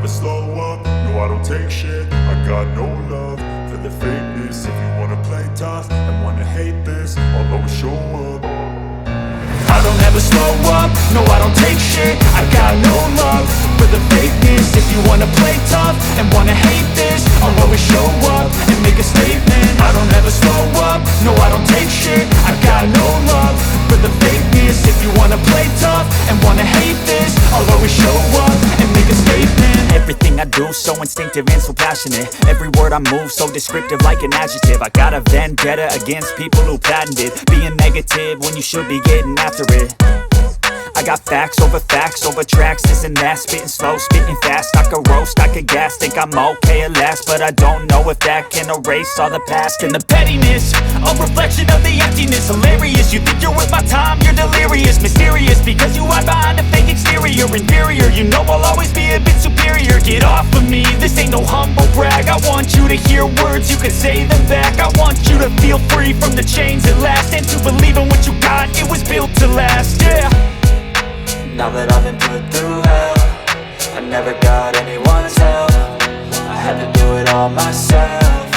slow up, no I don't take shit. I got no love for the fakeness. If you wanna play tough and wanna hate this, I'll always show up. I don't ever slow up, no I don't take shit. I got no love for the fakeness. If you wanna play tough and wanna hate this, I'll always show up and make a statement. I don't ever slow up, no I don't take shit. I got no love for the fakeness. If you wanna play tough and wanna hate this, I'll always show up and make a statement. Everything I do so instinctive and so passionate. Every word I move so descriptive like an adjective. I got a vendetta against people who patented being negative when you should be getting after it. I got facts over tracks, this and that. Spitting slow, spitting fast, I could roast, I could gas. Think I'm okay at last, but I don't know if that can erase all the past. And the pettiness, a reflection of the emptiness. Hilarious, you think you're worth my time, you're delirious. Mysterious, because you hide behind a fake exterior. Inferior, you know I'll always be a bit superior. Get off of me, this ain't no humble brag. I want you to hear words, you can say them back. I want you to feel free from the chains at last, and to believe in what you got, it was built to last, yeah. Now that I've been put through hell, I never got anyone's help. I had to do it all myself.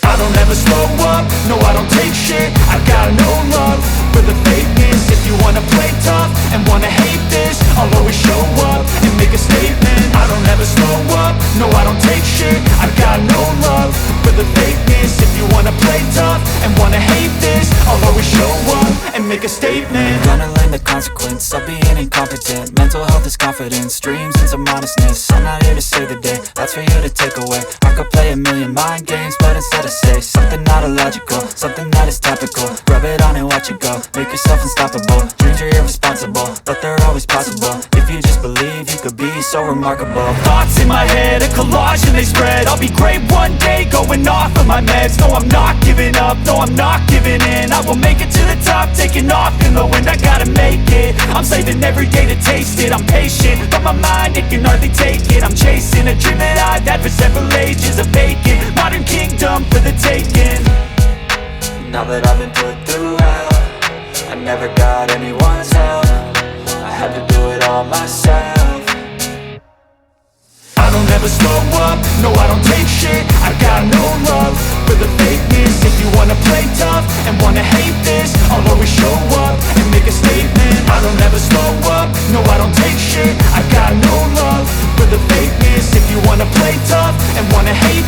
I don't ever slow up, no I don't take shit. I got no love for the fakeness. If you wanna play tough and wanna hate this, I'll always show up and make a statement. I don't ever slow up, no I don't take shit. I got no love for the fakeness. If you wanna play tough and wanna hate this, I'll always show up and make a statement. Gonna learn the consequence of being incompetent. Mental health is confidence, dreams and some honestness. I'm not here to save the day, that's for you to take away. I could play a million mind games, but instead I say something not illogical, something that is topical. Rub it on and watch it go, make yourself unstoppable. Dreams are irresponsible, but they're always possible. If you just believe, you could be so remarkable. Thoughts in my head, a collage and they spread. I'll be great one day, going off of my meds. No, I'm not giving up, no, I'm not giving in. I will make it to the top, taking off in the wind. I gotta make it, I'm saving every day to taste it. I'm patient, but my mind, it can hardly take it. I'm chasing a dream that I've had for several ages. A vacant, modern kingdom for the taking. Now that I've been put through hell, I never got anyone's help. I had to do it all myself. I don't ever slow up, no I don't take shit. I got no love for the fakeness. If you wanna play tough and wanna hate this, I'll always show up and make a statement. I don't ever slow up, no I don't take shit. I got no love for the fakeness. If you wanna play tough and wanna hate